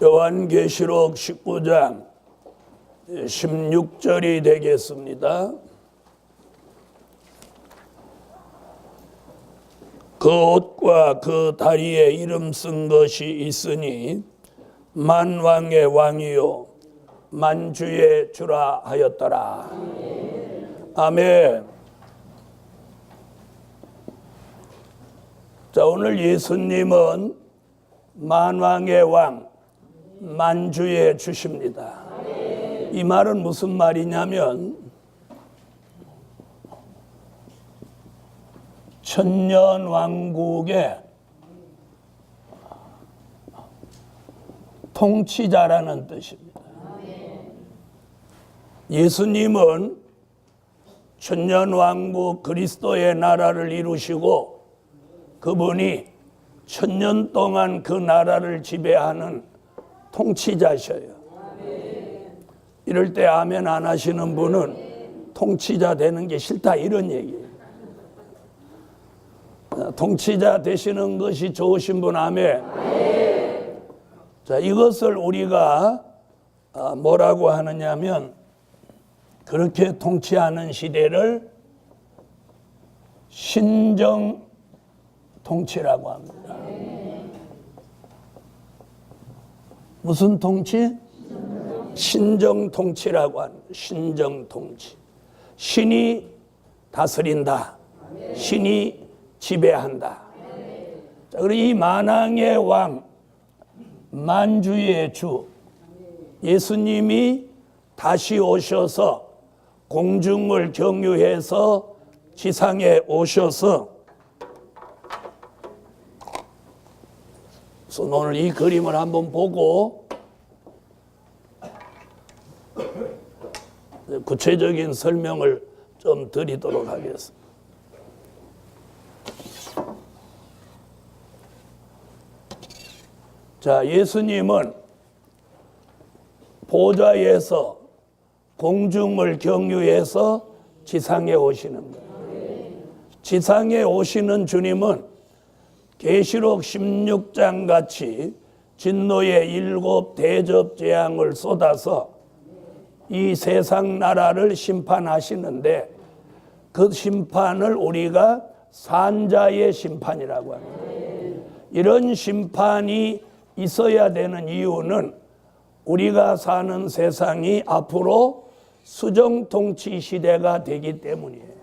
요한계시록 19장 16절이 되겠습니다. 그 옷과 그 다리에 이름 쓴 것이 있으니 만왕의 왕이요 만주의 주라 하였더라. 아멘. 자, 오늘 예수님은 만왕의 왕, 만주의 주십니다. 이 말은 무슨 말이냐면 천년왕국의 통치자라는 뜻입니다. 예수님은 천년왕국 그리스도의 나라를 이루시고 그분이 천년 동안 그 나라를 지배하는 통치자셔요. 이럴 때 아멘 안 하시는 분은 통치자 되는 게 싫다 이런 얘기예요. 통치자 되시는 것이 좋으신 분 아멘. 자, 이것을 우리가 뭐라고 하느냐면 그렇게 통치하는 시대를 신정 통치라고 합니다. 무슨 통치? 신정 통치라고 합니다. 신정 통치. 신이 다스린다. 신이 지배한다. 자, 그리고 이 만왕의 왕, 만주의 주, 예수님이 다시 오셔서 공중을 경유해서 지상에 오셔서 오늘 이 그림을 한번 보고 구체적인 설명을 좀 드리도록 하겠습니다. 자, 예수님은 보좌에서 공중을 경유해서 지상에 오시는 거예요. 지상에 오시는 주님은 계시록 16장 같이 진노의 7 대접 재앙을 쏟아서 이 세상 나라를 심판하시는데 그 심판을 우리가 산자의 심판이라고 합니다. 이런 심판이 있어야 되는 이유는 우리가 사는 세상이 앞으로 수정통치 시대가 되기 때문이에요.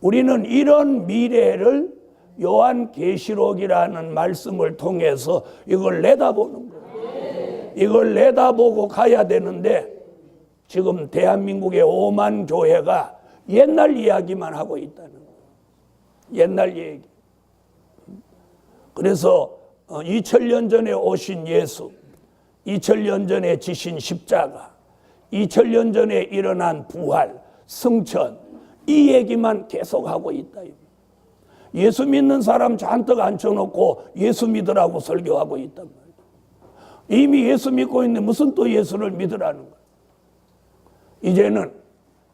우리는 이런 미래를 요한계시록이라는 말씀을 통해서 이걸 내다보는 거예요. 이걸 내다보고 가야 되는데 지금 대한민국의 5만 교회가 옛날 이야기만 하고 있다는 거예요. 옛날 얘기. 그래서 2000년 전에 오신 예수, 2000년 전에 지신 십자가, 2000년 전에 일어난 부활, 승천, 이 얘기만 계속하고 있다. 예수 믿는 사람 잔뜩 앉혀놓고 예수 믿으라고 설교하고 있단 말이에요. 이미 예수 믿고 있는데 무슨 또 예수를 믿으라는 거예요. 이제는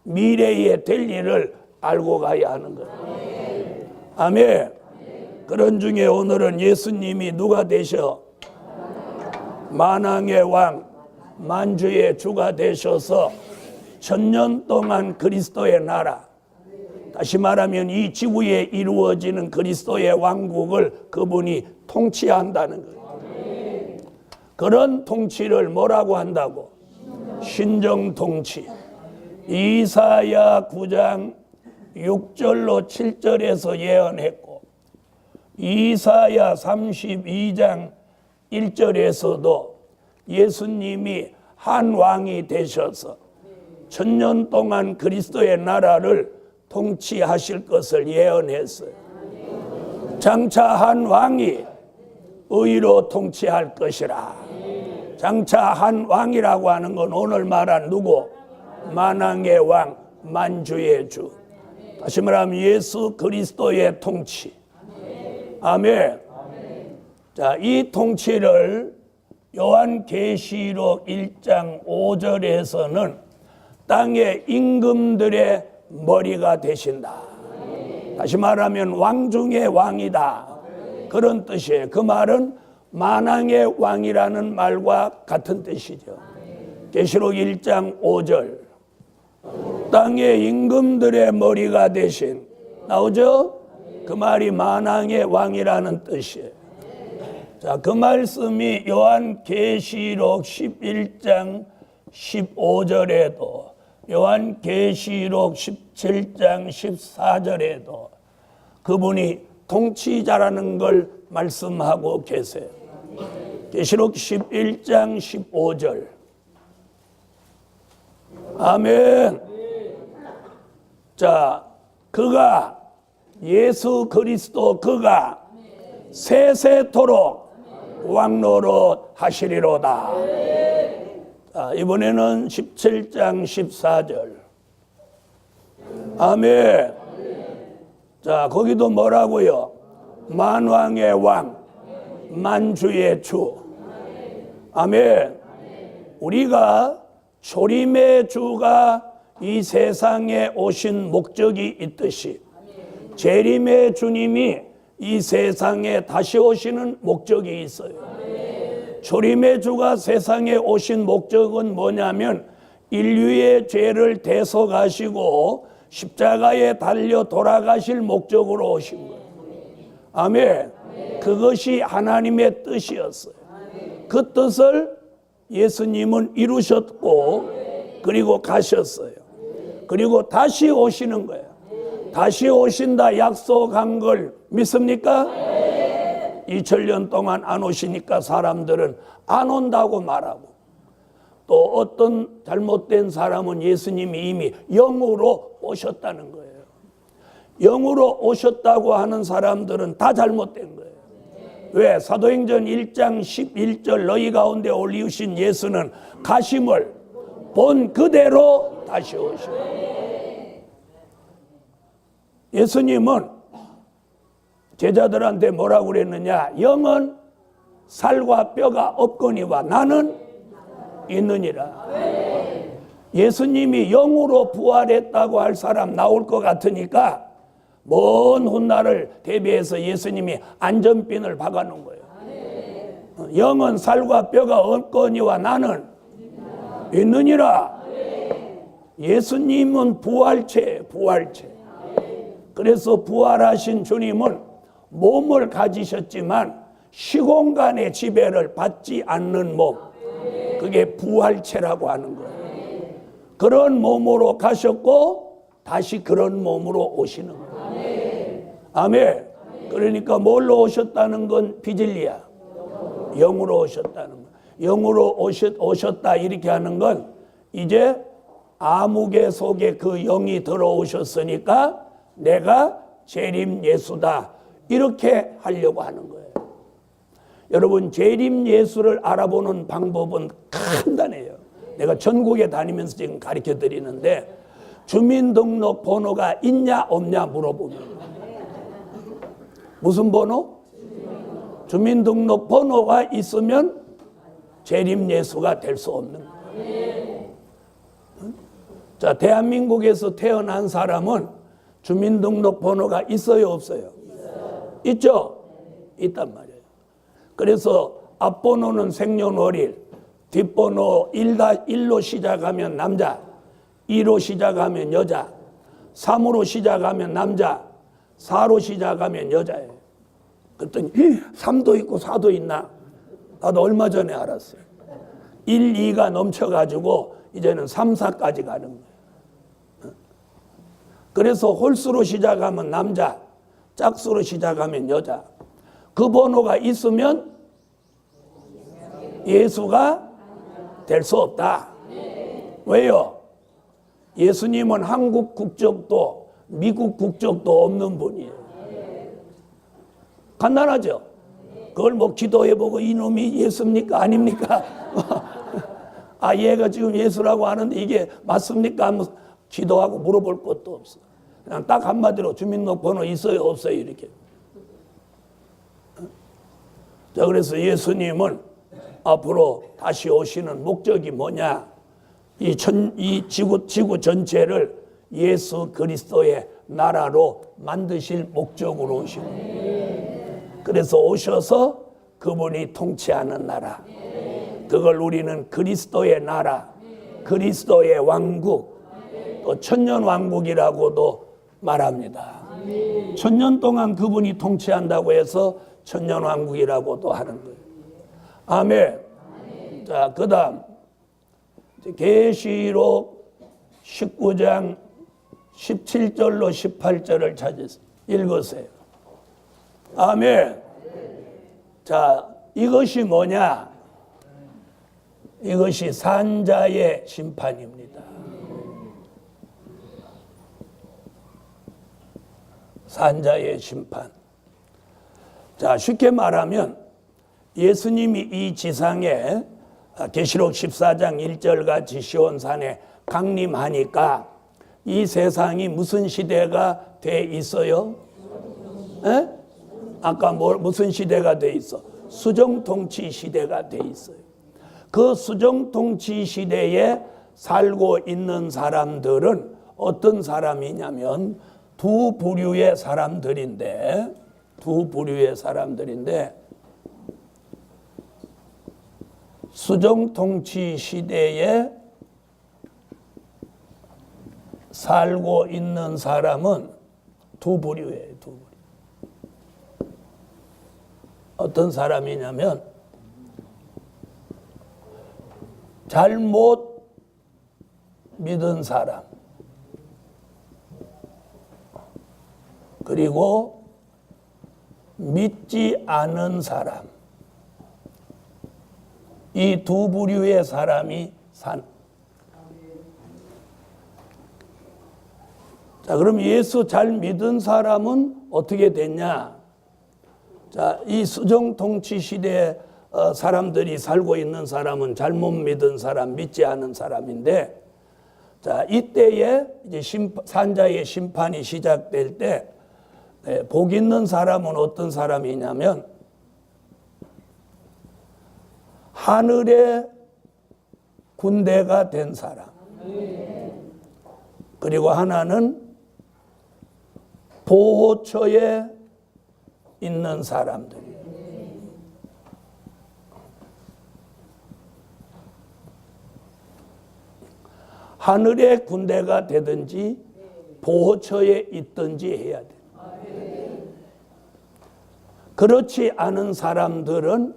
미래에 될 일을 알고 가야 하는 거예요. 아멘. 그런 중에 오늘은 예수님이 누가 되셔? 만왕의 왕, 만주의 주가 되셔서 천년 동안 그리스도의 나라, 다시 말하면 이 지구에 이루어지는 그리스도의 왕국을 그분이 통치한다는 거예요. 그런 통치를 뭐라고 한다고? 신정통치. 이사야 9장 6절로 7절에서 예언했고 이사야 32장 1절에서도 예수님이 한 왕이 되셔서 천년 동안 그리스도의 나라를 통치하실 것을 예언했어요. 장차 한 왕이 의로 통치할 것이라. 장차 한 왕이라고 하는 건 오늘 말한 누구? 만왕의 왕, 만주의 주. 다시 말하면 예수 그리스도의 통치. 아멘. 자, 이 통치를 요한계시록 1장 5절에서는 땅의 임금들의 머리가 되신다. 다시 말하면 왕 중의 왕이다. 그런 뜻이에요. 그 말은 만왕의 왕이라는 말과 같은 뜻이죠. 계시록 1장 5절 땅의 임금들의 머리가 되신, 나오죠? 그 말이 만왕의 왕이라는 뜻이에요. 자, 그 말씀이 요한계시록 11장 15절에도 요한계시록 17장 14절에도 그분이 통치자라는 걸 말씀하고 계세요. 계시록 11장 15절. 아멘. 자, 그가 예수 그리스도 그가 세세토록 왕노릇 하시리로다. 자, 이번에는 17장 14절. 아멘. 자, 거기도 뭐라고요? 만왕의 왕, 만주의 주. 아멘. 우리가 초림의 주가 이 세상에 오신 목적이 있듯이 재림의 주님이 이 세상에 다시 오시는 목적이 있어요. 초림의 주가 세상에 오신 목적은 뭐냐면 인류의 죄를 대속하시고 십자가에 달려 돌아가실 목적으로 오신 거예요. 아멘. 그것이 하나님의 뜻이었어요. 그 뜻을 예수님은 이루셨고 그리고 가셨어요. 그리고 다시 오시는 거예요. 다시 오신다 약속한 걸 믿습니까? 2000년 동안 안 오시니까 사람들은 안 온다고 말하고, 또 어떤 잘못된 사람은 예수님이 이미 영으로 오셨다는 거예요. 영으로 오셨다고 하는 사람들은 다 잘못된 거예요. 왜? 사도행전 1장 11절 너희 가운데 올리우신 예수는 가심을 본 그대로 다시 오시고, 예수님은 제자들한테 뭐라고 그랬느냐? 영은 살과 뼈가 없거니와 나는 있느니라. 예수님이 영으로 부활했다고 할 사람 나올 것 같으니까 먼 훗날을 대비해서 예수님이 안전핀을 박아놓은 거예요. 영은 살과 뼈가 없거니와 나는 있느니라. 예수님은 부활체예요, 부활체. 그래서 부활하신 주님은 몸을 가지셨지만 시공간의 지배를 받지 않는 몸, 그게 부활체라고 하는 거예요. 그런 몸으로 가셨고 다시 그런 몸으로 오시는 거예요. 아멘. 그러니까 뭘로 오셨다는 건 비질리야. 영으로 오셨다는 거. 영으로 오셨다 이렇게 하는 건 이제 아무개 속에 그 영이 들어오셨으니까 내가 재림 예수다 이렇게 하려고 하는 거예요. 여러분, 재림 예수를 알아보는 방법은 간단해요. 내가 전국에 다니면서 지금 가르쳐 드리는데 주민등록 번호가 있냐 없냐 물어보면 무슨 번호? 주민등록 번호가 있으면 재림 예수가 될 수 없는 거예요. 자, 대한민국에서 태어난 사람은 주민등록 번호가 있어요, 없어요? 있죠? 있단 말이에요. 그래서 앞번호는 생년월일, 뒷번호 1로 시작하면 남자, 2로 시작하면 여자, 3으로 시작하면 남자, 4로 시작하면 여자예요. 그랬더니 3도 있고 4도 있나? 나도 얼마 전에 알았어요. 1, 2가 넘쳐가지고 이제는 3, 4까지 가는 거예요. 그래서 홀수로 시작하면 남자, 짝수로 시작하면 여자. 그 번호가 있으면 예수가 될 수 없다. 왜요? 예수님은 한국 국적도 미국 국적도 없는 분이에요. 간단하죠? 그걸 뭐 기도해보고 이놈이 예수입니까? 아닙니까? 아, 얘가 지금 예수라고 하는데 이게 맞습니까? 하면 기도하고 물어볼 것도 없어. 그냥 딱 한마디로 주민등록번호 있어요, 없어요, 이렇게. 자, 그래서 예수님은 앞으로 다시 오시는 목적이 뭐냐? 이 지구 전체를 예수 그리스도의 나라로 만드실 목적으로 오시는 거예요. 그래서 오셔서 그 그분이 통치하는 나라. 그걸 우리는 그리스도의 나라, 그리스도의 왕국, 또 천년왕국이라고도 말합니다. 천년 동안 그분이 통치한다고 해서 천년왕국이라고도 하는 거예요. 아멘. 자, 그 다음 계시록 19장 17절로 18절을 찾으세요. 읽으세요. 아멘. 자, 이것이 뭐냐? 이것이 산자의 심판입니다. 산자의 심판. 자, 쉽게 말하면 예수님이 이 지상에 계시록 14장 1절 같이 시온산에 강림하니까 이 세상이 무슨 시대가 돼 있어요? 에? 아까 무슨 시대가 돼 있어? 수정통치 시대가 돼 있어요. 그 수정통치 시대에 살고 있는 사람들은 어떤 사람이냐면 두 부류의 사람들인데 수정통치 시대에 살고 있는 사람은 두 부류예요. 두 부류. 어떤 사람이냐면 잘못 믿은 사람, 그리고 믿지 않은 사람, 이 두 부류의 사람이 자, 그럼 예수 잘 믿은 사람은 어떻게 됐냐? 자, 이 수정통치 시대에 사람들이 살고 있는 사람은 잘못 믿은 사람, 믿지 않은 사람인데, 자, 이때에 이제 산자의 심판이 시작될 때, 복 있는 사람은 어떤 사람이냐면, 하늘의 군대가 된 사람. 그리고 하나는 보호처에 있는 사람들. 하늘의 군대가 되든지 보호처에 있든지 해야 돼. 그렇지 않은 사람들은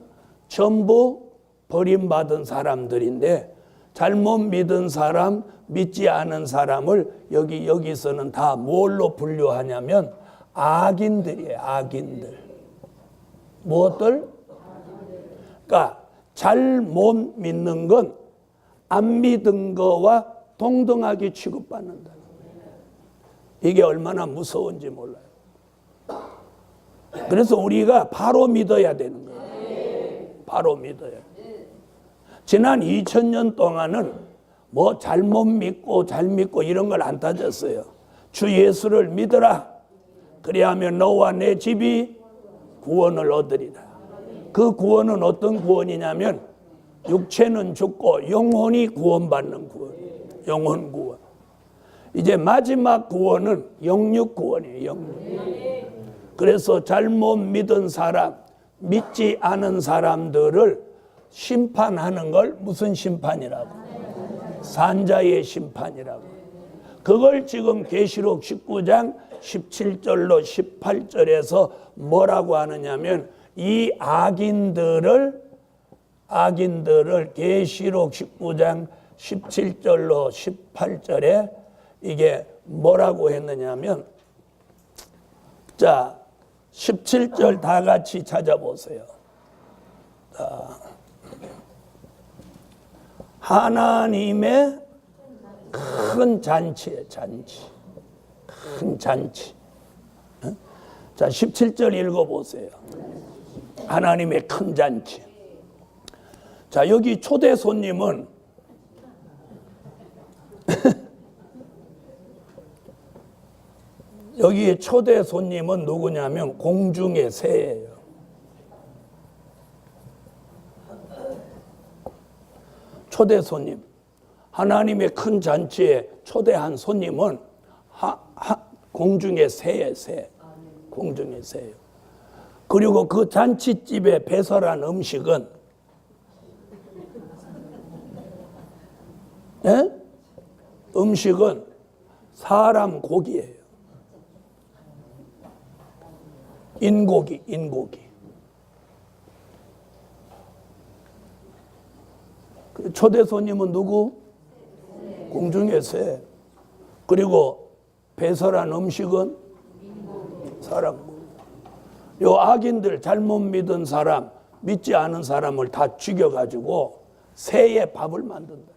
전부 버림받은 사람들인데, 잘못 믿은 사람, 믿지 않은 사람을 여기서는 다 뭘로 분류하냐면 악인들이에요. 악인들. 무엇들? 그러니까 잘못 믿는 건 안 믿은 거와 동등하게 취급받는다. 이게 얼마나 무서운지 몰라요. 그래서 우리가 바로 믿어야 되는 거예요. 바로 믿어야 돼요. 지난 2000년 동안은 뭐 잘못 믿고 잘 믿고 이런 걸 안 따졌어요. 주 예수를 믿어라. 그리하면 너와 내 집이 구원을 얻으리라. 그 구원은 어떤 구원이냐면 육체는 죽고 영혼이 구원받는 구원. 영혼 구원. 이제 마지막 구원은 영육 구원이에요. 영육. 그래서 잘못 믿은 사람, 믿지 않은 사람들을 심판하는 걸 무슨 심판이라고? 산자의 심판이라고. 그걸 지금 계시록 19장 17절로 18절에서 뭐라고 하느냐면, 이 악인들을 계시록 19장 17절로 18절에 이게 뭐라고 했느냐면, 자, 17절 다 같이 찾아보세요. 자, 하나님의 큰 잔치예요. 잔치. 큰 잔치. 자, 17절 읽어보세요. 하나님의 큰 잔치. 자, 여기 초대 손님은 여기 초대 손님은 누구냐면 공중의 새예요. 초대 손님. 하나님의 큰 잔치에 초대한 손님은 공중의 새예요. 새. 공중의 새예요. 그리고 그 잔치집에 배설한 음식은 음식은 사람 고기예요. 인고기. 초대 손님은 누구? 공중의 새. 그리고 배설한 음식은 사람 고기. 요 악인들, 잘못 믿은 사람, 믿지 않은 사람을 다 죽여가지고 새의 밥을 만든다.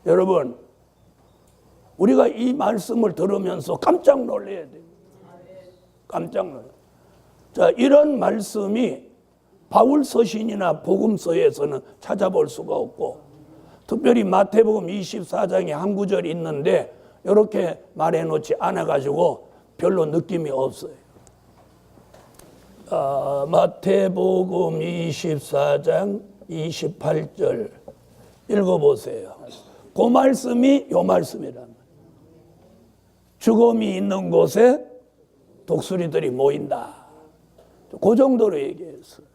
여러분, 우리가 이 말씀을 들으면서 깜짝 놀라야 돼요. 깜짝 놀라요. 자, 이런 말씀이 바울 서신이나 복음서에서는 찾아볼 수가 없고, 특별히 마태복음 24장에 한 구절이 있는데 이렇게 말해놓지 않아가지고 별로 느낌이 없어요. 마태복음 24장 28절 읽어보세요. 그 말씀이 요 말씀이란 말이에요. 죽음이 있는 곳에 독수리들이 모인다. 그 정도로 얘기했어요.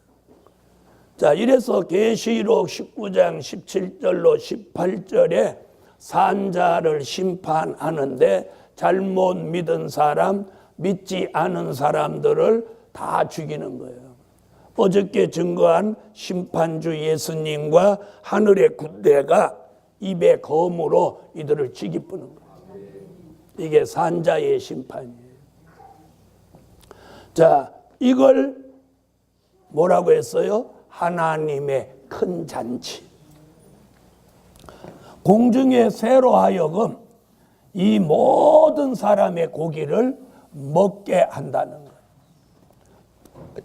자, 이래서 계시록 19장 17절로 18절에 산자를 심판하는데 잘못 믿은 사람, 믿지 않은 사람들을 다 죽이는 거예요. 어저께 증거한 심판주 예수님과 하늘의 군대가 입에 검으로 이들을 찌기쁘는 거예요. 이게 산자의 심판이에요. 자, 이걸 뭐라고 했어요? 하나님의 큰 잔치. 공중의 새로 하여금 이 모든 사람의 고기를 먹게 한다는 거예요.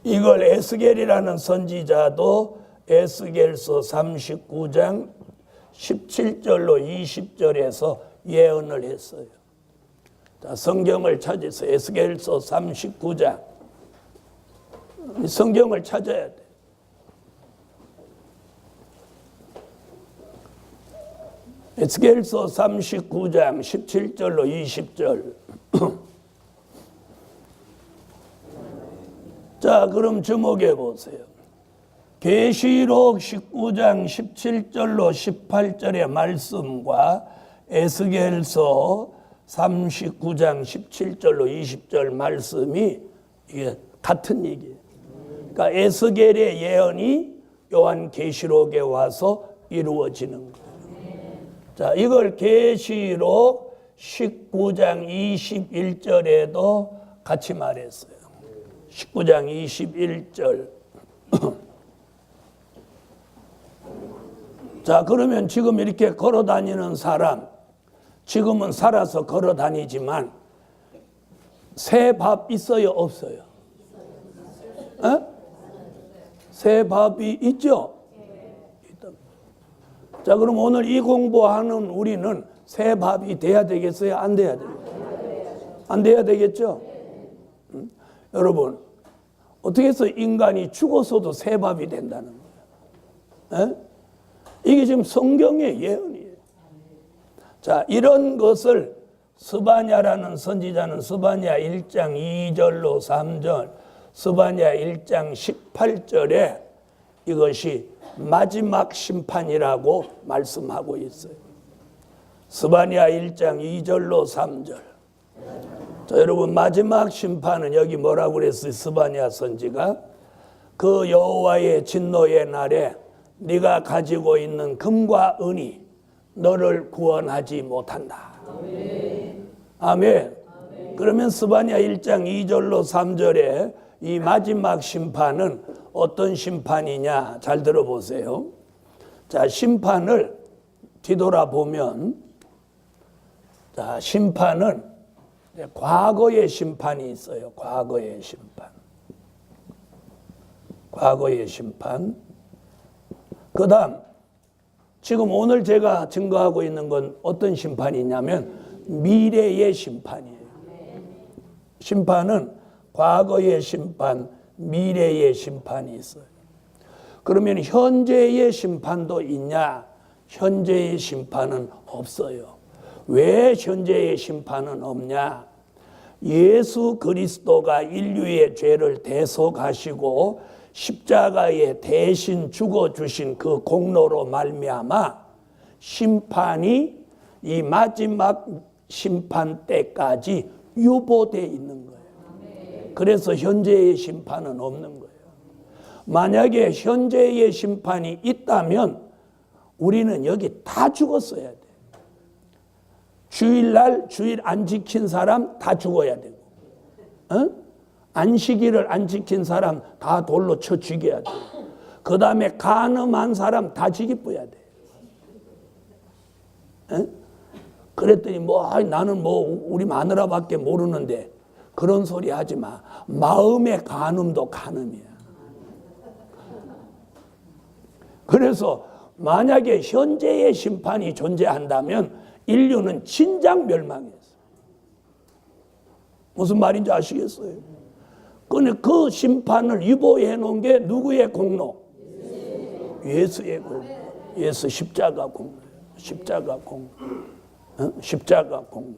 이걸 에스겔이라는 선지자도 에스겔서 39장 17절로 20절에서 예언을 했어요. 자, 성경을 찾으세요. 에스겔서 39장. 성경을 찾아야 돼. 에스겔서 39장 17절로 20절. 자, 그럼 주목해 보세요. 계시록 19장 17절로 18절의 말씀과 에스겔서 39장 17절로 20절 말씀이 이게 같은 얘기예요. 그러니까 에스겔의 예언이 요한 계시록에 와서 이루어지는 거예요. 자, 이걸 계시록 19장 21절에도 같이 말했어요. 19장 21절. 자, 그러면 지금 이렇게 걸어 다니는 사람, 지금은 살아서 걸어 다니지만 새 밥 있어요, 없어요? 새 밥이 있죠? 자, 그럼 오늘 이 공부하는 우리는 새 밥이 돼야 되겠어요? 안 돼야 되겠죠? 안 돼야 되겠죠? 여러분, 어떻게 해서 인간이 죽어서도 새 밥이 된다는 거예요? 이게 지금 성경의 예언이에요. 자, 이런 것을 스바냐라는 선지자는 스바냐 1장 2절로 3절, 스바냐 1장 18절에 이것이 마지막 심판이라고 말씀하고 있어요. 스바냐 1장 2절로 3절. 자, 여러분, 마지막 심판은 여기 뭐라고 그랬어요? 스바냐 선지가 그 여호와의 진노의 날에 네가 가지고 있는 금과 은이 너를 구원하지 못한다. 아멘. 아멘. 그러면 스바냐 1장 2절로 3절에 이 마지막 심판은 어떤 심판이냐? 잘 들어보세요. 자, 심판을 뒤돌아보면, 자, 심판은 과거의 심판이 있어요. 과거의 심판. 과거의 심판. 그 다음, 지금 오늘 제가 증거하고 있는 건 어떤 심판이냐면 미래의 심판이에요. 심판은 과거의 심판, 미래의 심판이 있어요. 그러면 현재의 심판도 있냐? 현재의 심판은 없어요. 왜 현재의 심판은 없냐? 예수 그리스도가 인류의 죄를 대속하시고 십자가에 대신 죽어주신 그 공로로 말미암아 심판이 이 마지막 심판 때까지 유보되어 있는 거예요. 그래서 현재의 심판은 없는 거예요. 만약에 현재의 심판이 있다면 우리는 여기 다 죽었어야 돼. 주일날 주일 안 지킨 사람 다 죽어야 되고, 안식일을 안 지킨 사람 다 돌로 쳐 죽여야 돼. 그 다음에 간음한 사람 다 죽여야 돼. 그랬더니 나는 우리 마누라밖에 모르는데 그런 소리 하지 마. 마음의 간음도 간음이야. 그래서 만약에 현재의 심판이 존재한다면 인류는 진작 멸망했어. 무슨 말인지 아시겠어요? 근데 그 심판을 유보해 놓은 게 누구의 공로? 예수의 공로. 예수 십자가 공로. 십자가 공로. 십자가 공로.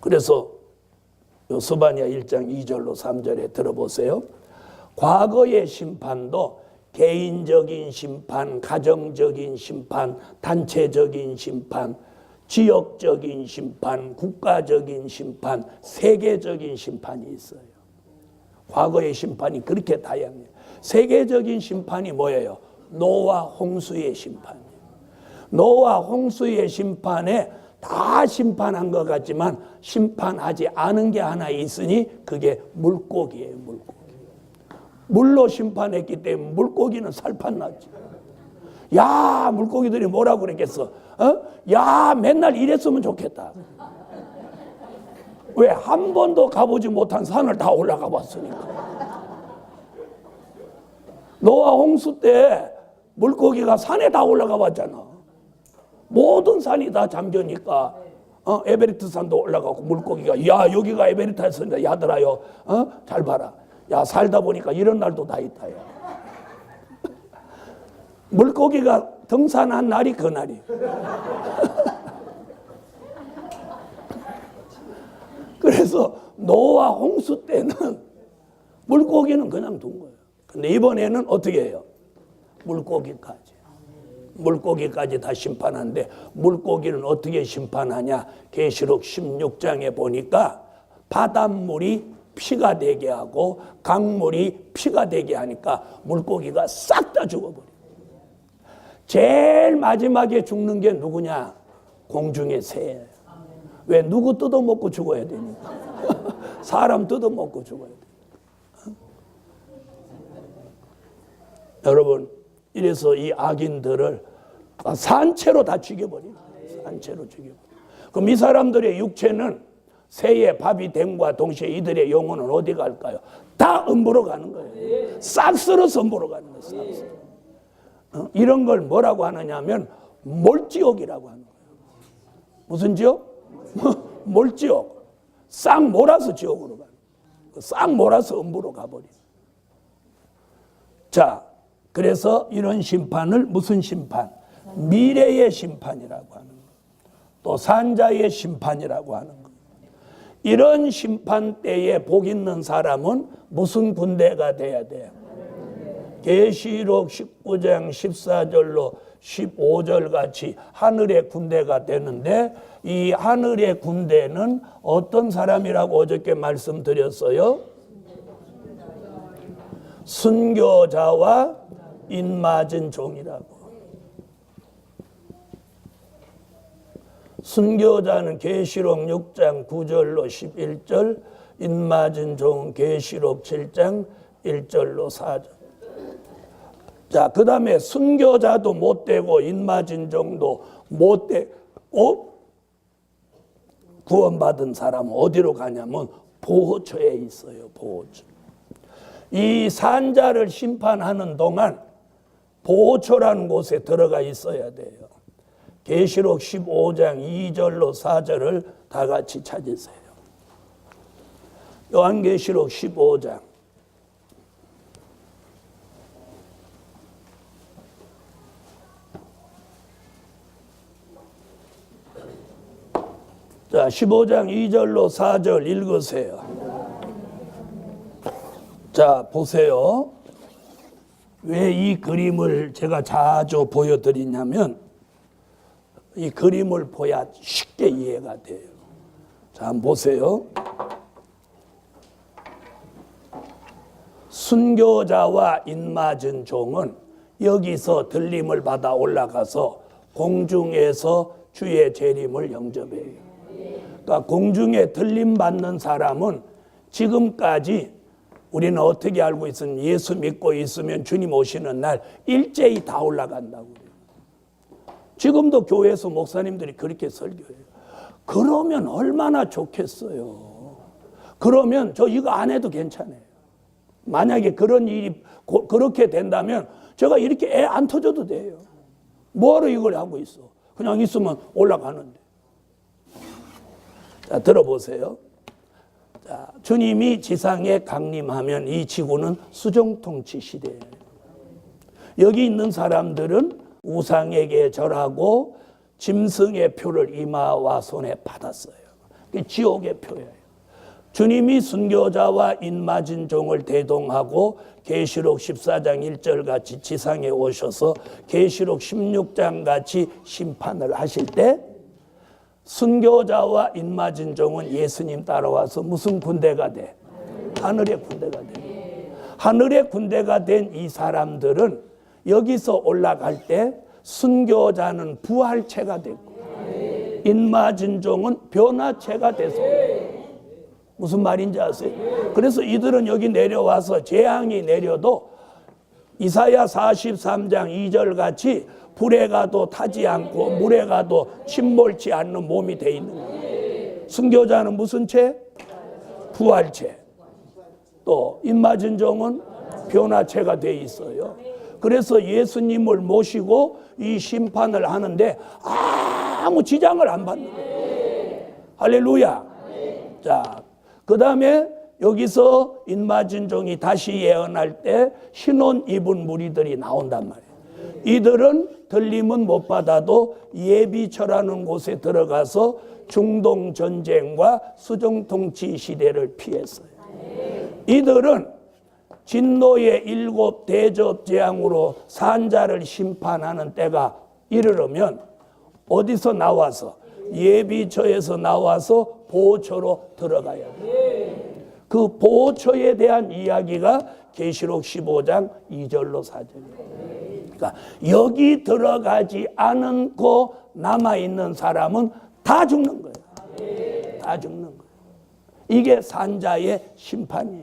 그래서 스바냐 1장 2절로 3절에 들어보세요. 과거의 심판도 개인적인 심판, 가정적인 심판, 단체적인 심판, 지역적인 심판, 국가적인 심판, 세계적인 심판이 있어요. 과거의 심판이 그렇게 다양해요. 세계적인 심판이 뭐예요? 노아 홍수의 심판이에요. 노아 홍수의 심판에 다 심판한 것 같지만 심판하지 않은 게 하나 있으니 그게 물고기예요. 물고기. 물로 심판했기 때문에 물고기는 살판 났지. 야, 물고기들이 뭐라고 그랬겠어? 야, 맨날 이랬으면 좋겠다. 왜? 한 번도 가보지 못한 산을 다 올라가 봤으니까. 노아 홍수 때 물고기가 산에 다 올라가 봤잖아. 모든 산이 다 잠겨니까 에베레스트 산도 올라가고 물고기가 야, 여기가 에베레스트 산이다. 야들아요. 잘 봐라. 야, 살다 보니까 이런 날도 다 있다. 야. 물고기가 등산한 날이 그 날이. 그래서 노아 홍수 때는 물고기는 그냥 둔 거예요. 근데 이번에는 어떻게 해요? 물고기까지 다 심판하는데 물고기는 어떻게 심판하냐? 계시록 16장에 보니까 바닷물이 피가 되게 하고 강물이 피가 되게 하니까 물고기가 싹 다 죽어버려. 제일 마지막에 죽는 게 누구냐? 공중의 새예요. 왜? 누구 뜯어먹고 죽어야 되니까. 사람 뜯어먹고 죽어야 돼. 여러분, 이래서 이 악인들을 산채로 다 죽여버려요. 산채로 죽여버려요. 그럼 이 사람들의 육체는 새의 밥이 됨과 동시에 이들의 영혼은 어디 갈까요? 다 음부로 가는 거예요. 싹 쓸어서 음부로 가는 거예요. 싹 쓸어. 이런 걸 뭐라고 하느냐 하면 몰지옥이라고 하는 거예요. 무슨 지옥? 몰지옥. 싹 몰아서 지옥으로 가는 거예요. 싹 몰아서 음부로 가버려요. 자, 그래서 이런 심판을 무슨 심판? 미래의 심판이라고 하는 거예요. 또 산자의 심판이라고 하는 거예요. 이런 심판 때에 복 있는 사람은 무슨 군대가 돼야 돼요? 계시록 19장 14절로 15절 같이 하늘의 군대가 되는데 이 하늘의 군대는 어떤 사람이라고 어저께 말씀드렸어요? 순교자와 인맞은 종이라고. 순교자는 계시록 6장 9절로 11절, 인맞은 종은 계시록 7장 1절로 4절. 자, 그 다음에 순교자도 못되고 인맞은 종도 못되고 구원받은 사람은 어디로 가냐면 보호처에 있어요. 보호처. 이 산자를 심판하는 동안 보호처라는 곳에 들어가 있어야 돼요. 계시록 15장 2절로 4절을 다 같이 찾으세요. 요한계시록 15장. 자, 15장 2절로 4절 읽으세요. 자, 보세요. 왜 이 그림을 제가 자주 보여드리냐면 이 그림을 봐야 쉽게 이해가 돼요. 자, 한번 보세요. 순교자와 인맞은 종은 여기서 들림을 받아 올라가서 공중에서 주의 재림을 영접해요. 그러니까 공중에 들림 받는 사람은 지금까지 우리는 어떻게 알고 있으면 예수 믿고 있으면 주님 오시는 날 일제히 다 올라간다고 그래요. 지금도 교회에서 목사님들이 그렇게 설교해요. 그러면 얼마나 좋겠어요. 그러면 저 이거 안 해도 괜찮아요. 만약에 그런 일이 그렇게 된다면 제가 이렇게 애 안 터져도 돼요. 뭐하러 이걸 하고 있어. 그냥 있으면 올라가는데. 자, 들어보세요. 자, 주님이 지상에 강림하면 이 지구는 수정통치 시대예요. 여기 있는 사람들은 우상에게 절하고 짐승의 표를 이마와 손에 받았어요. 그게 지옥의 표예요. 주님이 순교자와 인맞은 종을 대동하고 계시록 14장 1절 같이 지상에 오셔서 계시록 16장 같이 심판을 하실 때 순교자와 인맞은 종은 예수님 따라와서 무슨 군대가 돼? 하늘의 군대가 돼. 하늘의 군대가 된 이 사람들은 여기서 올라갈 때 순교자는 부활체가 됐고 인맞은 종은 변화체가 돼서 무슨 말인지 아세요? 그래서 이들은 여기 내려와서 재앙이 내려도 이사야 43장 2절 같이 불에 가도 타지 않고 물에 가도 침몰치 않는 몸이 돼 있는 거예요. 순교자는 무슨 체? 부활체. 또 인맞은 종은 변화체가 돼 있어요. 그래서 예수님을 모시고 이 심판을 하는데 아무 지장을 안 받는 거예요. 할렐루야. 자, 그 다음에 여기서 인맞은 종이 다시 예언할 때 흰옷 입은 무리들이 나온단 말이에요. 이들은 들림은 못 받아도 예비처라는 곳에 들어가서 중동 전쟁과 수정통치 시대를 피했어요. 이들은 진노의 7 대접 재앙으로 산자를 심판하는 때가 이르르면 어디서 나와서 예비처에서 나와서 보호처로 들어가야 돼요. 그 보호처에 대한 이야기가 계시록 15장 2절로 4절이에요. 그러니까 여기 들어가지 않고 남아있는 사람은 다 죽는 거예요. 다 죽는 거예요. 이게 산자의 심판이에요.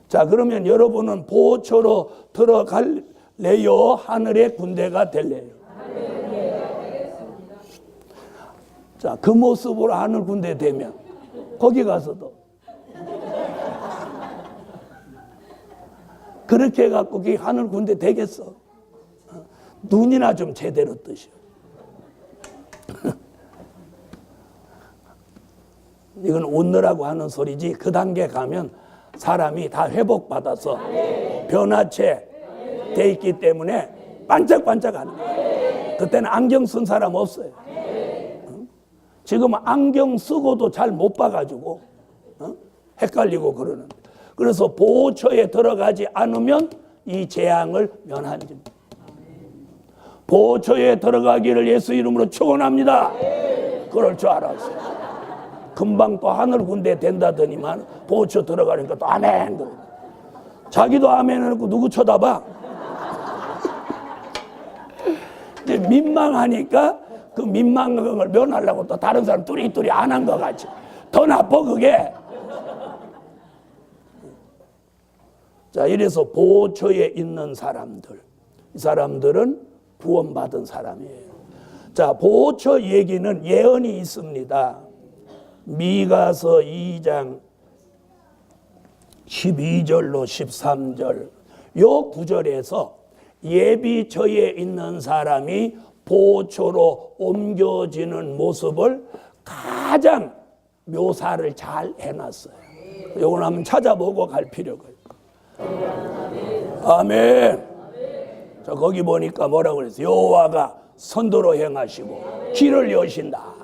자, 그러면 여러분은 보호처로 들어갈래요? 하늘의 군대가 될래요? 자, 그 모습으로 하늘 군대 되면 거기 가서도 그렇게 해갖고 그게 하늘 군대 되겠어? 눈이나 좀 제대로 뜨셔. 이건 웃느라고 하는 소리지 그 단계 가면 사람이 다 회복받아서 변화체 돼 있기 때문에 반짝반짝하는 거예요. 그때는 안경 쓴 사람 없어요. 지금 안경 쓰고도 잘 못 봐가지고 헷갈리고 그러는데, 그래서 보호처에 들어가지 않으면 이 재앙을 면한 겁니다. 보호처에 들어가기를 예수 이름으로 축원합니다. 그럴 줄 알았어요. 금방 또 하늘 군대 된다더니만 보호처 들어가니까 또 아멘. 자기도 아멘 해놓고 누구 쳐다봐? 이제 민망하니까 그 민망함을 면하려고 또 다른 사람 뚜리뚜리 안 한 것 같이. 더 나빠 그게. 자, 이래서 보호처에 있는 사람들, 이 사람들은 구원받은 사람이에요. 자, 보호처 얘기는 예언이 있습니다. 미가서 2장 12절로 13절 요 구절에서 예비처에 있는 사람이 보호처로 옮겨지는 모습을 가장 묘사를 잘 해놨어요. 요걸 한번 찾아보고 갈 필요가 있어요. 아멘. 자, 거기 보니까 뭐라고 그랬어요? 여호와가 선도로 행하시고 길을 여신다.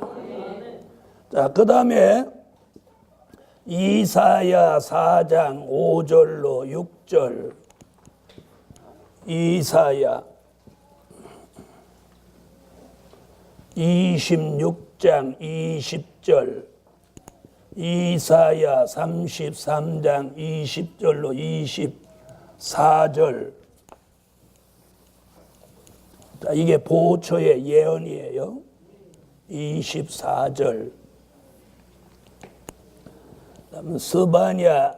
자, 그 다음에 이사야 4장 5절로 6절. 이사야 26장 20절. 이사야 33장 20절로 24절. 자, 이게 보초의 예언이에요. 24절. 그다음 스바냐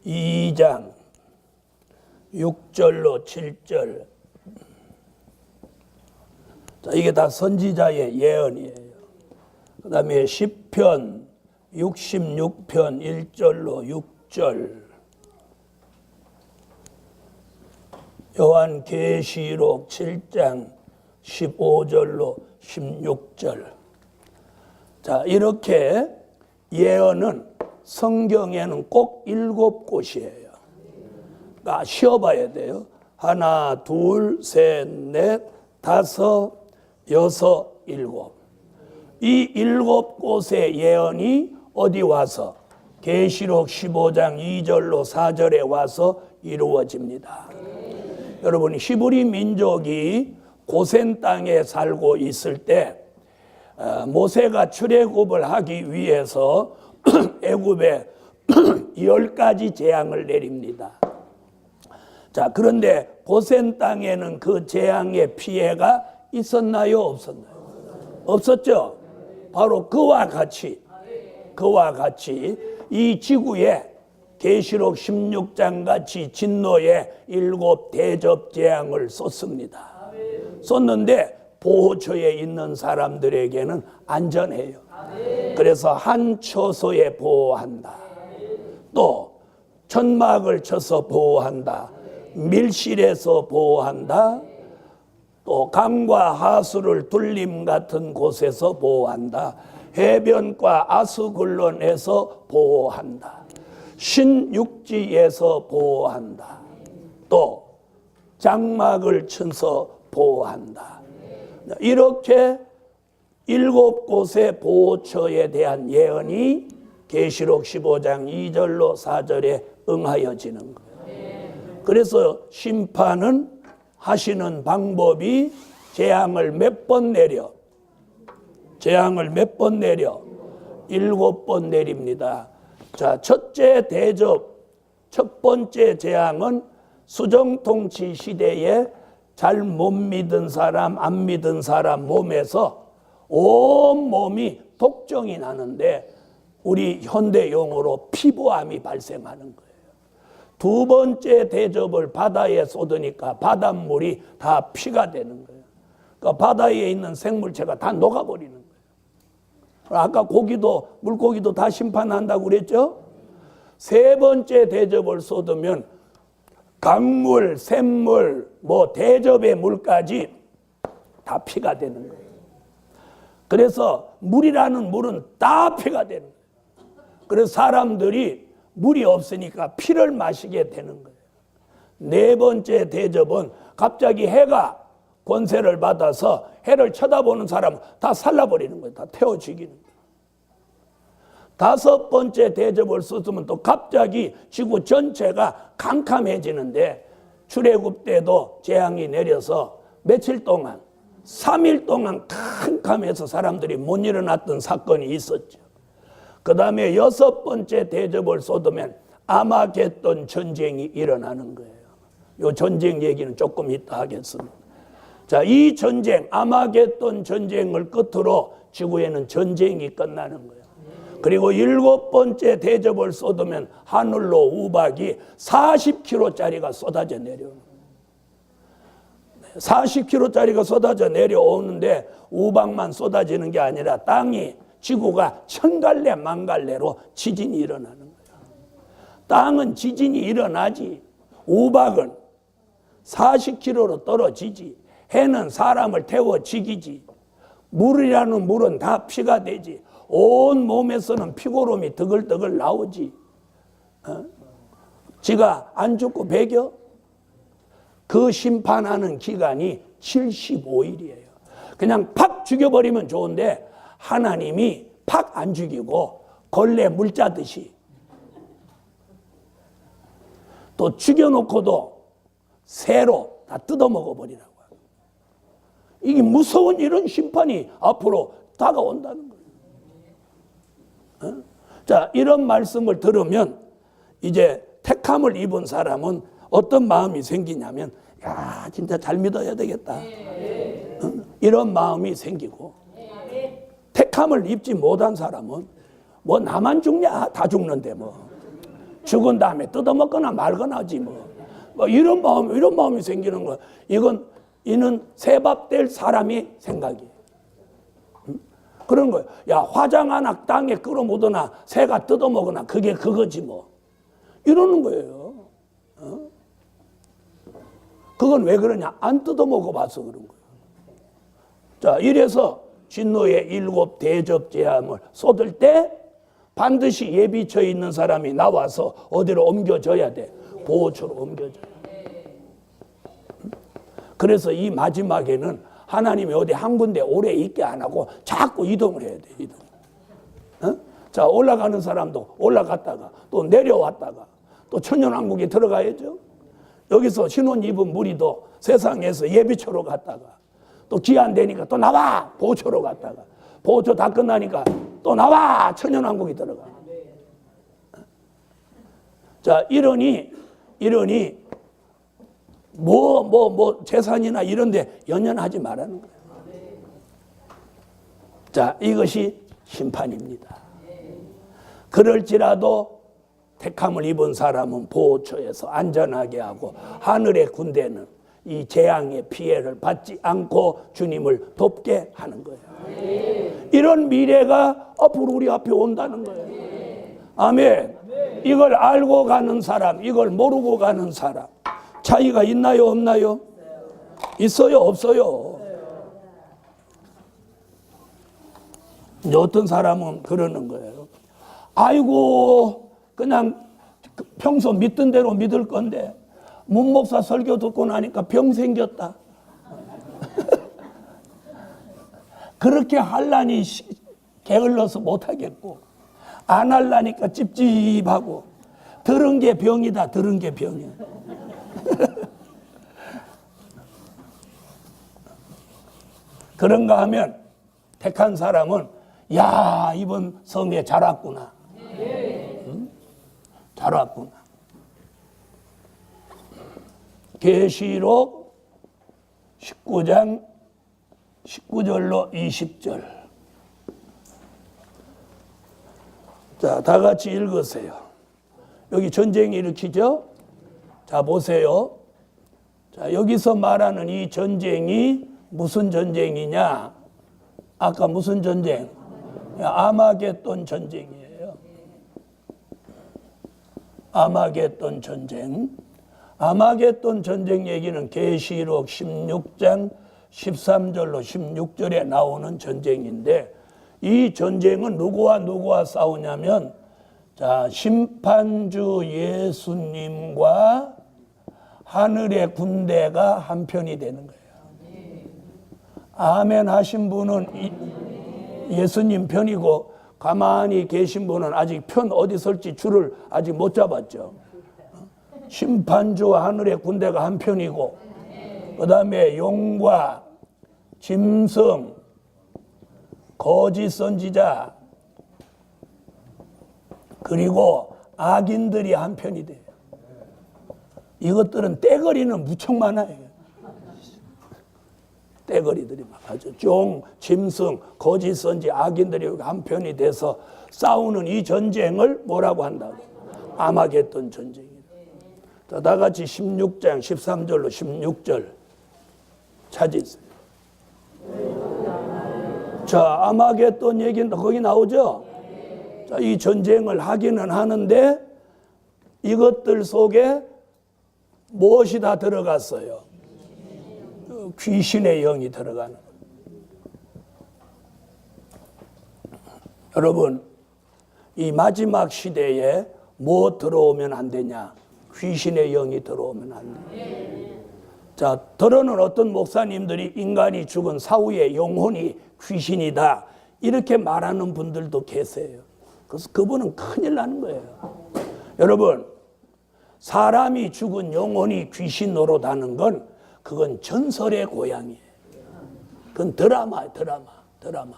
2장 6절로 7절. 자, 이게 다 선지자의 예언이에요. 그 다음에 시편 66편 1절로 6절. 요한계시록 7장 15절로 16절. 자, 이렇게 예언은 성경에는 꼭 7곳이에요. 그러니까 쉬어봐야 돼요. 하나, 둘, 셋, 넷, 다섯, 여섯, 일곱. 이 7곳의 예언이 어디 와서? 계시록 15장 2절로 4절에 와서 이루어집니다. 여러분, 히브리 민족이 고센 땅에 살고 있을 때 모세가 출애굽을 하기 위해서 애굽에 10가지 재앙을 내립니다. 자, 그런데 고센 땅에는 그 재앙의 피해가 있었나요, 없었나요? 없었죠. 바로 그와 같이 이 지구에 계시록 16장 같이 진노의 7 대접 재앙을 쏟습니다. 쏟는데 보호처에 있는 사람들에게는 안전해요. 그래서 한 처소에 보호한다. 또 천막을 쳐서 보호한다. 밀실에서 보호한다. 또 강과 하수를 둘림 같은 곳에서 보호한다. 해변과 아스글론에서 보호한다. 신육지에서 보호한다. 또 장막을 쳐서 보호한다. 이렇게 7곳의 보호처에 대한 예언이 계시록 15장 2절로 4절에 응하여지는 거예요. 그래서 심판은 하시는 방법이 재앙을 몇 번 내려? 7번 내립니다. 자, 첫째 대접, 첫 번째 재앙은 수정통치 시대에 잘 못 믿은 사람, 안 믿은 사람 몸에서 온 몸이 독종이 나는데 우리 현대용어로 피부암이 발생하는 거예요. 두 번째 대접을 바다에 쏟으니까 바닷물이 다 피가 되는 거예요. 그러니까 바다에 있는 생물체가 다 녹아버리는 거예요. 아까 물고기도 다 심판한다고 그랬죠? 세 번째 대접을 쏟으면 강물, 샘물, 대접의 물까지 다 피가 되는 거예요. 그래서 물이라는 물은 다 피가 되는 거예요. 그래서 사람들이 물이 없으니까 피를 마시게 되는 거예요. 네 번째 대접은 갑자기 해가 권세를 받아서 해를 쳐다보는 사람은 다 살라버리는 거예요. 다 태워 죽이는 거예요. 다섯 번째 대접을 쏟으면 또 갑자기 지구 전체가 캄캄해지는데 출애굽 때도 재앙이 내려서 며칠 동안 3일 동안 캄캄해서 사람들이 못 일어났던 사건이 있었죠. 그 다음에 여섯 번째 대접을 쏟으면 아마겟돈 전쟁이 일어나는 거예요. 이 전쟁 얘기는 조금 이따 하겠습니다. 자, 이 전쟁, 아마겟돈 전쟁을 끝으로 지구에는 전쟁이 끝나는 거예요. 그리고 7번째 대접을 쏟으면 하늘로 우박이 40kg짜리가 쏟아져 내려오는 거예요. 40kg짜리가 쏟아져 내려오는데 우박만 쏟아지는 게 아니라 땅이, 지구가 천갈래 만갈래로 지진이 일어나는 거예요. 땅은 지진이 일어나지, 우박은 40kg로 떨어지지, 해는 사람을 태워 죽이지, 물이라는 물은 다 피가 되지, 온 몸에서는 피고름이 드글드글 나오지. 지가 안 죽고 배겨? 그 심판하는 기간이 75일이에요. 그냥 팍 죽여버리면 좋은데 하나님이 팍 안 죽이고 걸레 물 짜듯이 또 죽여놓고도 새로 다 뜯어먹어 버리라고. 이게 무서운 이런 심판이 앞으로 다가온다는 거예요. 자, 이런 말씀을 들으면 이제 택함을 입은 사람은 어떤 마음이 생기냐면, 야, 진짜 잘 믿어야 되겠다. 이런 마음이 생기고, 택함을 입지 못한 사람은 뭐 나만 죽냐? 다 죽는데 뭐 죽은 다음에 뜯어먹거나 말거나 하지 뭐 이런 마음이 생기는 거야. 이는 새밥 될 사람이 생각이에요. 그런 거예요. 야, 화장 하나 땅에 끌어묻거나 새가 뜯어먹거나 그게 그거지 뭐. 이러는 거예요. 그건 왜 그러냐? 안 뜯어먹어 봐서 그런 거예요. 자, 이래서 진노의 7 대접 재앙을 쏟을 때 반드시 예비처 있는 사람이 나와서 어디로 옮겨져야 돼. 보호처로 옮겨져야 돼. 그래서 이 마지막에는 하나님이 어디 한 군데 오래 있게 안 하고 자꾸 이동을 해야 돼. 이동. 자, 올라가는 사람도 올라갔다가 또 내려왔다가 또 천년왕국에 들어가야죠. 여기서 신혼 입은 무리도 세상에서 예비처로 갔다가 또 기한 되니까 또 나와 보호처로 갔다가 보호처 다 끝나니까 또 나와 천년왕국에 들어가. 자, 이러니 재산이나 이런 데 연연하지 말라는 거예요. 자, 이것이 심판입니다. 그럴지라도 택함을 입은 사람은 보호처에서 안전하게 하고 하늘의 군대는 이 재앙의 피해를 받지 않고 주님을 돕게 하는 거예요. 이런 미래가 앞으로 우리 앞에 온다는 거예요. 아멘. 이걸 알고 가는 사람, 이걸 모르고 가는 사람 차이가 있나요, 없나요? 있어요, 없어요? 이제 어떤 사람은 그러는 거예요. 아이고, 그냥 평소 믿던 대로 믿을 건데 문 목사 설교 듣고 나니까 병 생겼다. 그렇게 할라니 게을러서 못하겠고 안 할라니까 찝찝하고 들은 게 병이다. 들은 게 병이야. 그런가 하면 택한 사람은 야, 이번 성에 잘 왔구나. 응? 잘 왔구나. 계시록 19장 19절로 20절. 자, 다 같이 읽으세요. 여기 전쟁이 일으키죠? 자, 보세요. 자, 여기서 말하는 이 전쟁이 무슨 전쟁이냐? 아까 무슨 전쟁? 아마겟돈 전쟁이에요. 아마겟돈 전쟁. 아마겟돈 전쟁 얘기는 계시록 16장 13절로 16절에 나오는 전쟁인데 이 전쟁은 누구와 싸우냐면 자, 심판주 예수님과 하늘의 군대가 한편이 되는 거예요. 아멘 하신 분은 예수님 편이고 가만히 계신 분은 아직 편 어디 설지 줄을 아직 못 잡았죠. 심판주와 하늘의 군대가 한편이고 그 다음에 용과 짐승, 거짓 선지자 그리고 악인들이 한편이 돼요. 이것들은 떼거리는 무척 많아요. 떼거리들이 많아죠. 종, 짐승, 거짓 선지, 악인들이 한편이 돼서 싸우는 이 전쟁을 뭐라고 한다고? 아마겟돈 전쟁이에요. 자, 다 같이 16장 13절로 16절 찾으세요. 자, 아마겟돈 얘기는 거기 나오죠? 자, 이 전쟁을 하기는 하는데 이것들 속에 무엇이 다 들어갔어요? 귀신의 영이 들어가는 거예요. 여러분, 이 마지막 시대에 뭐 들어오면 안 되냐? 귀신의 영이 들어오면 안 돼. 자, 들어는 어떤 목사님들이 인간이 죽은 사후에 영혼이 귀신이다 이렇게 말하는 분들도 계세요. 그래서 그분은 큰일 나는 거예요. 여러분, 사람이 죽은 영혼이 귀신 노릇하는 건 그건 전설의 고향이에요. 그건 드라마예요, 드라마.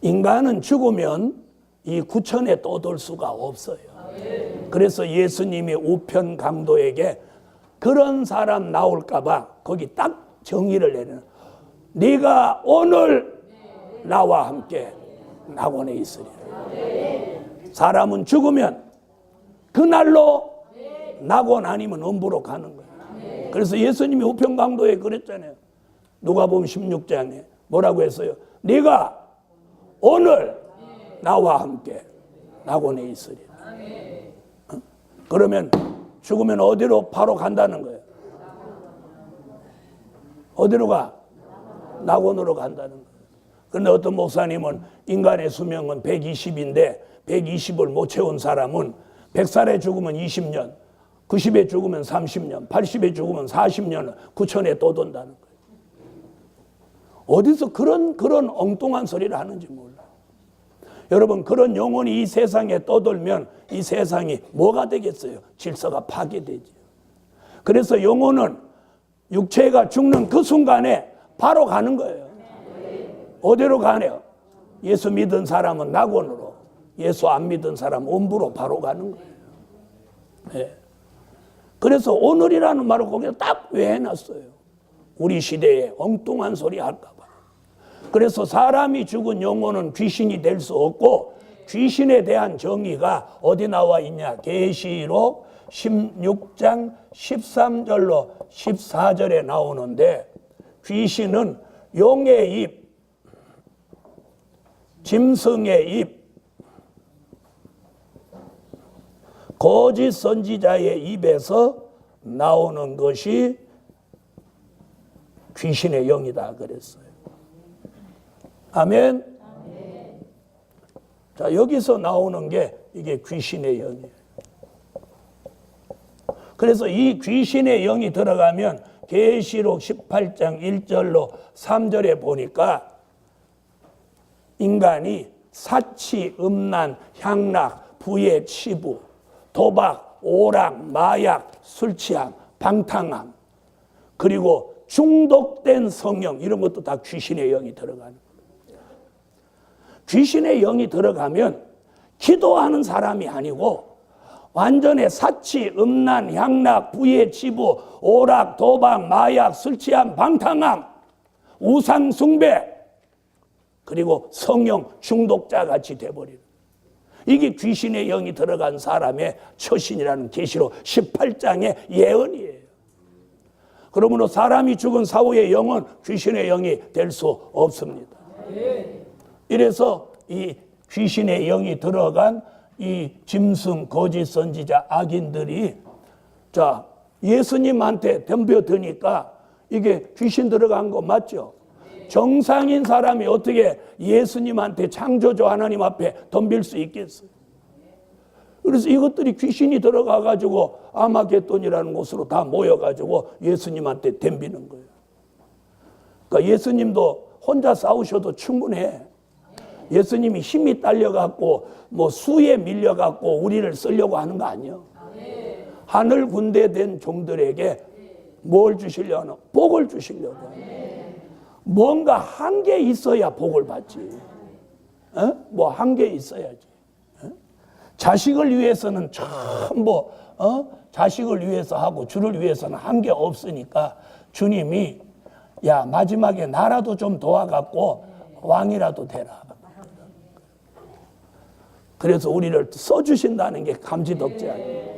인간은 죽으면 이 구천에 떠돌 수가 없어요. 그래서 예수님이 우편 강도에게 그런 사람 나올까봐 거기 딱 정의를 내려요. 네가 오늘 나와 함께 낙원에 있으리라. 사람은 죽으면 그날로 낙원 아니면 음부로 가는 거예요. 그래서 예수님이 우편 강도에 그랬잖아요. 누가복음 16장에 뭐라고 했어요? 네가 오늘 나와 함께 낙원에 있으리라. 그러면 죽으면 어디로 바로 간다는 거예요? 어디로 가? 낙원으로 간다는 거예요. 그런데 어떤 목사님은 인간의 수명은 120인데 120을 못 채운 사람은 100살에 죽으면 20년, 90에 죽으면 30년, 80에 죽으면 40년을 구천에 떠돈다는 거예요. 어디서 그런 엉뚱한 소리를 하는지 몰라요. 여러분, 그런 영혼이 이 세상에 떠돌면 이 세상이 뭐가 되겠어요? 질서가 파괴되죠. 그래서 영혼은 육체가 죽는 그 순간에 바로 가는 거예요. 어디로 가네요? 예수 믿은 사람은 낙원으로, 예수 안 믿은 사람은 음부로 바로 가는 거예요. 네. 그래서 오늘이라는 말을 거기서 딱 왜 해놨어요? 우리 시대에 엉뚱한 소리 할까 봐. 그래서 사람이 죽은 영혼은 귀신이 될 수 없고 귀신에 대한 정의가 어디 나와 있냐? 계시록 16장 13절로 14절에 나오는데 귀신은 용의 입, 짐승의 입, 거짓 선지자의 입에서 나오는 것이 귀신의 영이다 그랬어요. 아멘. 자, 여기서 나오는 게 이게 귀신의 영이에요. 그래서 이 귀신의 영이 들어가면 계시록 18장 1절로 3절에 보니까 인간이 사치, 음란, 향락, 부의 치부, 도박, 오락, 마약, 술 취함, 방탕함, 그리고 중독된 성령, 이런 것도 다 귀신의 영이 들어가는 거예요. 귀신의 영이 들어가면 기도하는 사람이 아니고 완전히 사치, 음란, 향락, 부의 치부, 오락, 도박, 마약, 술 취함, 방탕함, 우상 숭배, 그리고 성령 중독자 같이 돼버리는, 이게 귀신의 영이 들어간 사람의 처신이라는 계시록 18장의 예언이에요. 그러므로 사람이 죽은 사후의 영은 귀신의 영이 될 수 없습니다. 이래서 이 귀신의 영이 들어간 이 짐승, 거짓 선지자, 악인들이 자, 예수님한테 덤벼드니까 이게 귀신 들어간 거 맞죠? 정상인 사람이 어떻게 예수님한테 창조주 하나님 앞에 덤빌 수 있겠어요? 그래서 이것들이 귀신이 들어가가지고 아마겟돈이라는 곳으로 다 모여가지고 예수님한테 덤비는 거예요. 그러니까 예수님도 혼자 싸우셔도 충분해. 예수님이 힘이 딸려갖고 뭐 수에 밀려갖고 우리를 쓰려고 하는 거 아니에요. 하늘 군대 된 종들에게 뭘 주시려나? 복을 주시려고. 뭔가 한 게 있어야 복을 받지. 뭐 한 게 있어야지. 자식을 위해서는 전부 자식을 위해서 하고 주를 위해서는 한 게 없으니까 주님이 야, 마지막에 나라도 좀 도와갖고 왕이라도 되라. 그래서 우리를 써주신다는 게 감지덕지 아니에요.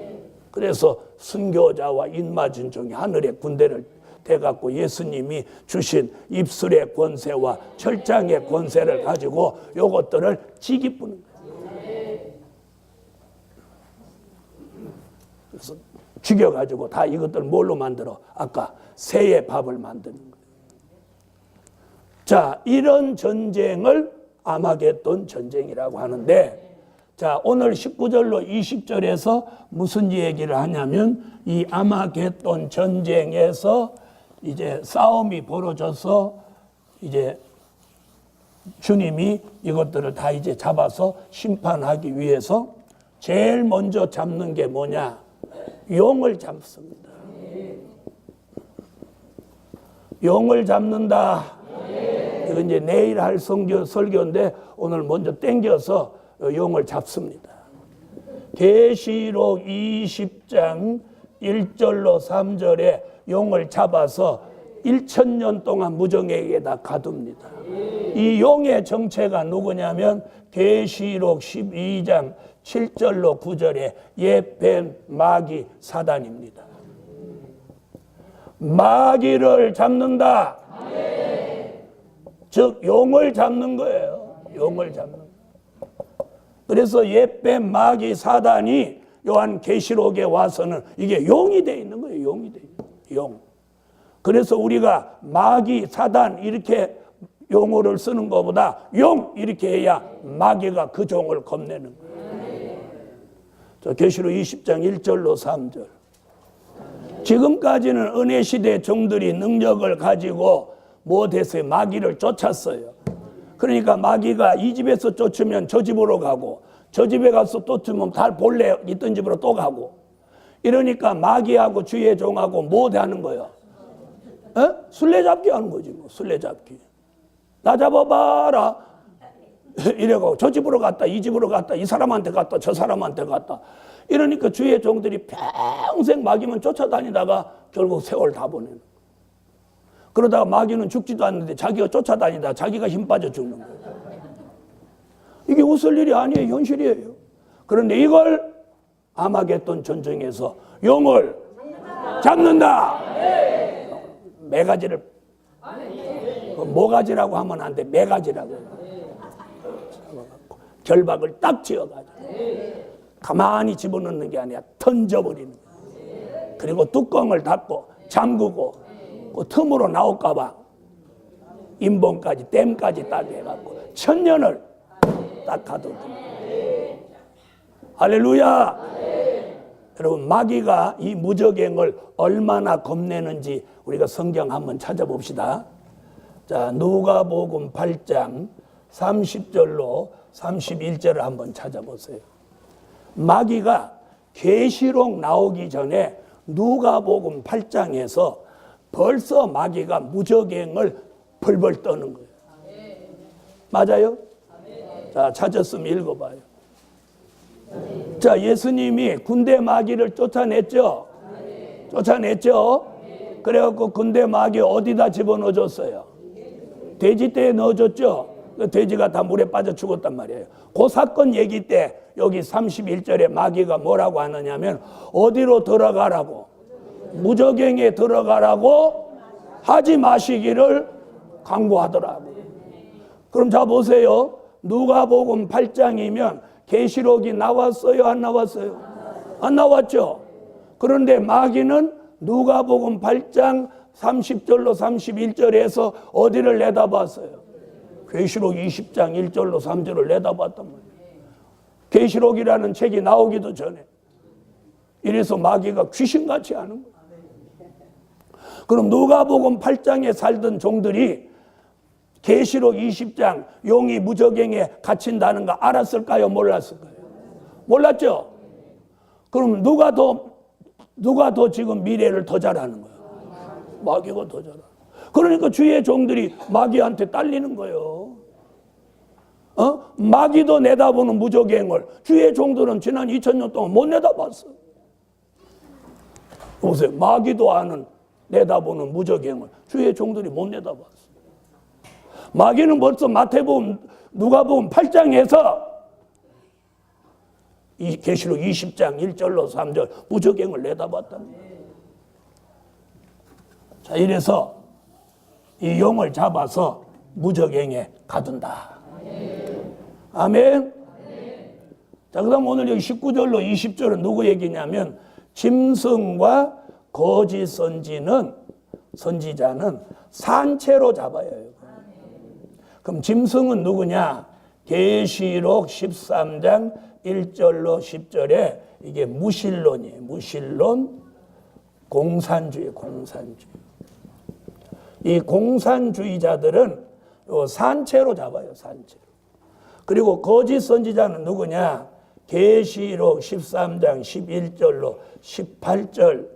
그래서 순교자와 인마진종이 하늘의 군대를 돼갖고 예수님이 주신 입술의 권세와 철장의 권세를 가지고 요것들을 지기 뿌는 거예요. 그래서 죽여가지고 다 이것들 뭘로 만들어? 아까 새의 밥을 만드는 거예요. 자, 이런 전쟁을 아마겟돈 전쟁이라고 하는데, 자, 오늘 19절로 20절에서 무슨 얘기를 하냐면 이 아마겟돈 전쟁에서 이제 싸움이 벌어져서 이제 주님이 이것들을 다 이제 잡아서 심판하기 위해서 제일 먼저 잡는 게 뭐냐? 용을 잡습니다. 용을 잡는다. 이건 이제 내일 할 설교인데 오늘 먼저 땡겨서 용을 잡습니다. 계시록 20장 1절로 3절에 용을 잡아서 1000년 동안 무정에게다 가둡니다. 이 용의 정체가 누구냐면 계시록 12장 7절로 9절에 옛뱀 마귀 사단입니다. 마귀를 잡는다. 즉 용을 잡는 거예요. 용을 잡는 거예요. 그래서 옛뱀 마귀 사단이 요한 계시록에 와서는 이게 용이 돼 있는 거예요. 용이 돼 있는 거예요. 용. 그래서 우리가 마귀 사단 이렇게 용어를 쓰는 것보다 용 이렇게 해야 마귀가 그 종을 겁내는 거예요. 자, 계시록 20장 1절로 3절. 지금까지는 은혜 시대 종들이 능력을 가지고 못해서 마귀를 쫓았어요. 그러니까 마귀가 이 집에서 쫓으면 저 집으로 가고 저 집에 가서 쫓으면 달 본래 있던 집으로 또 가고 이러니까 마귀하고 주의 종하고 못하는 거예요. 술래잡기 하는 거지 뭐. 술래잡기. 나 잡아봐라 이래가고 저 집으로 갔다 이 집으로 갔다 이 사람한테 갔다 저 사람한테 갔다 이러니까 주의 종들이 평생 마귀만 쫓아다니다가 결국 세월 다 보내는 거예요. 그러다가 마귀는 죽지도 않는데 자기가 쫓아다니다 자기가 힘 빠져 죽는 거예요. 이게 웃을 일이 아니에요. 현실이에요. 그런데 이걸 아마겟돈 전쟁에서 용을 잡는다. 매가지를 모가지라고 하면 안 돼. 매가지라고. 결박을 딱 지어가지고 가만히 집어넣는 게 아니라 던져버리는 거예요. 그리고 뚜껑을 닫고 잠그고 그 틈으로 나올까 봐 인봉까지 댐까지 딱 해갖고 1000년을 딱 가둬둔 거예요. 할렐루야. 여러분 마귀가 이 무저갱을 얼마나 겁내는지 우리가 성경 한번 찾아봅시다. 자, 누가복음 8장 30절로 31절을 한번 찾아보세요. 마귀가 계시록 나오기 전에 누가복음 8장에서 벌써 마귀가 무저갱을 벌벌 떠는 거예요. 맞아요? 자, 찾았으면 읽어봐요. 자, 예수님이 군대 마귀를 쫓아냈죠? 쫓아냈죠? 그래갖고 군대 마귀 어디다 집어넣어줬어요? 돼지떼에 넣어줬죠? 돼지가 다 물에 빠져 죽었단 말이에요. 그 사건 얘기 때 여기 31절에 마귀가 뭐라고 하느냐면 어디로 들어가라고? 무저갱에 들어가라고 하지 마시기를 강구하더라고. 그럼 자 보세요. 누가복음 8장이면 계시록이 나왔어요? 안 나왔어요? 안 나왔죠? 그런데 마귀는 누가복음 8장 30절로 31절에서 어디를 내다봤어요? 계시록 20장 1절로 3절을 내다봤단 말이에요. 계시록이라는 책이 나오기도 전에. 이래서 마귀가 귀신같이 하는 거예요. 그럼 누가복음 8장에 살던 종들이 계시록 20장 용이 무저갱에 갇힌다는 거 알았을까요? 몰랐을까요? 몰랐죠? 그럼 누가 더 지금 미래를 더 잘하는 거예요? 마귀가 더 잘하는 거예요. 그러니까 주의 종들이 마귀한테 딸리는 거예요. 마귀도 내다보는 무저갱을 주의 종들은 지난 2000년 동안 못 내다봤어요. 보세요. 마귀도 아는 내다보는 무저갱을 주의 종들이 못 내다봤어요. 마귀는 벌써 마태복음, 누가복음 8장에서 이 계시록 20장 1절로 3절 무저갱을 내다봤다는 거예요. 자, 이래서 이 용을 잡아서 무저갱에 가둔다. 아멘. 자, 그 다음 오늘 여기 19절로 20절은 누구 얘기냐면 짐승과 거짓 선지자는 산채로 잡아야 해요. 그럼 짐승은 누구냐? 계시록 13장 1절로 10절에 이게 무신론이에요. 무신론, 공산주의. 이 공산주의자들은 산채로 잡아요. 산채로. 그리고 거짓 선지자는 누구냐? 계시록 13장 11절로 18절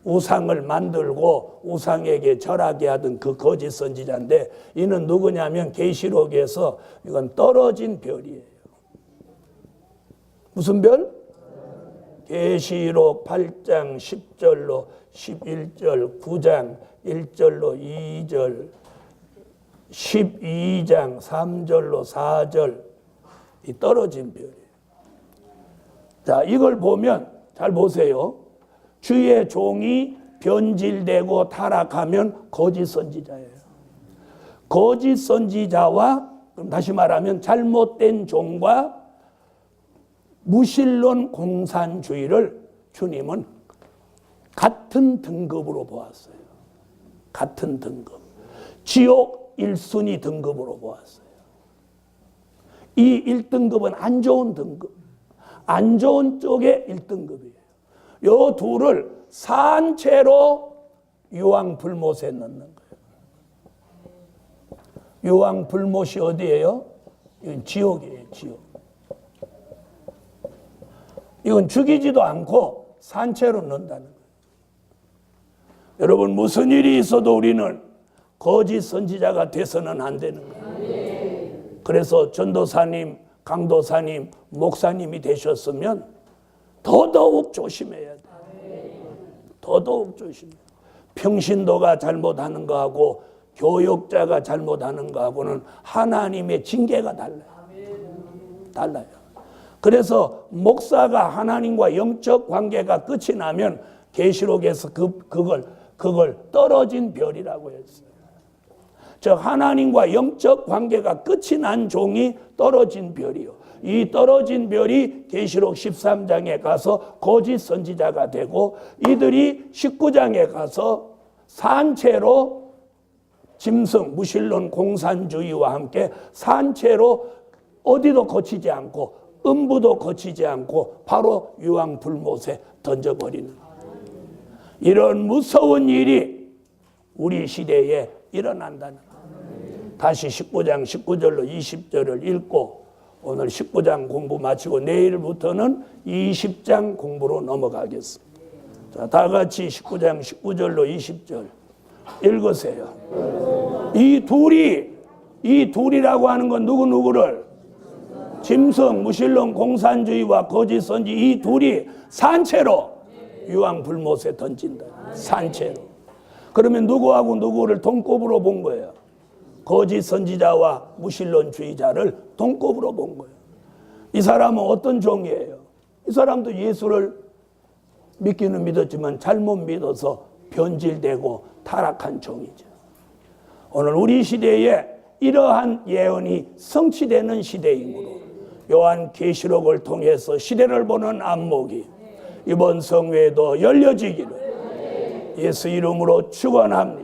우상을 만들고 우상에게 절하게 하던 그 거짓 선지자인데, 이는 누구냐면 계시록에서 이건 떨어진 별이에요. 무슨 별? 계시록 8장 10절로 11절, 9장 1절로 2절, 12장 3절로 4절, 이 떨어진 별이에요. 자, 이걸 보면 잘 보세요. 주의 종이 변질되고 타락하면 거짓 선지자예요. 거짓 선지자와, 그럼 다시 말하면 잘못된 종과 무신론 공산주의를 주님은 같은 등급으로 보았어요. 같은 등급. 지옥 1순위 등급으로 보았어요. 이 1등급은 안 좋은 등급. 안 좋은 쪽의 1등급이에요. 요 둘을 산채로 유황불못에 넣는 거예요. 유황불못이 어디예요? 이건 지옥이에요. 지옥. 이건 죽이지도 않고 산채로 넣는다는 거예요. 여러분, 무슨 일이 있어도 우리는 거짓 선지자가 돼서는 안 되는 거예요. 그래서 전도사님, 강도사님, 목사님이 되셨으면 더더욱 조심해야 돼요. 더더욱 조심해야 돼요. 평신도가 잘못하는 거하고 교역자가 잘못하는 거하고는 하나님의 징계가 달라요. 달라요. 그래서 목사가 하나님과 영적 관계가 끝이 나면 계시록에서 그걸 떨어진 별이라고 했어요. 즉 하나님과 영적 관계가 끝이 난 종이 떨어진 별이요. 이 떨어진 별이 계시록 13장에 가서 거짓 선지자가 되고, 이들이 19장에 가서 산채로 짐승, 무신론 공산주의와 함께 산채로 어디도 거치지 않고 음부도 거치지 않고 바로 유황불못에 던져버리는, 이런 무서운 일이 우리 시대에 일어난다는 거예요. 다시 19장 19절로 20절을 읽고 오늘 19장 공부 마치고 내일부터는 20장 공부로 넘어가겠습니다. 자, 다 같이 19장 19절로 20절 읽으세요. 이 둘이라고 하는 건 누구를? 짐승, 무신론 공산주의와 거짓 선지, 이 둘이 산채로 유황불못에 던진다. 산채로. 그러면 누구하고 누구를 동급으로 본 거예요? 거짓 선지자와 무신론주의자를 동급으로 본 거예요. 이 사람은 어떤 종이에요? 이 사람도 예수를 믿기는 믿었지만 잘못 믿어서 변질되고 타락한 종이죠. 오늘 우리 시대에 이러한 예언이 성취되는 시대이므로 요한 계시록을 통해서 시대를 보는 안목이 이번 성회에도 열려지기를 예수 이름으로 축원합니다.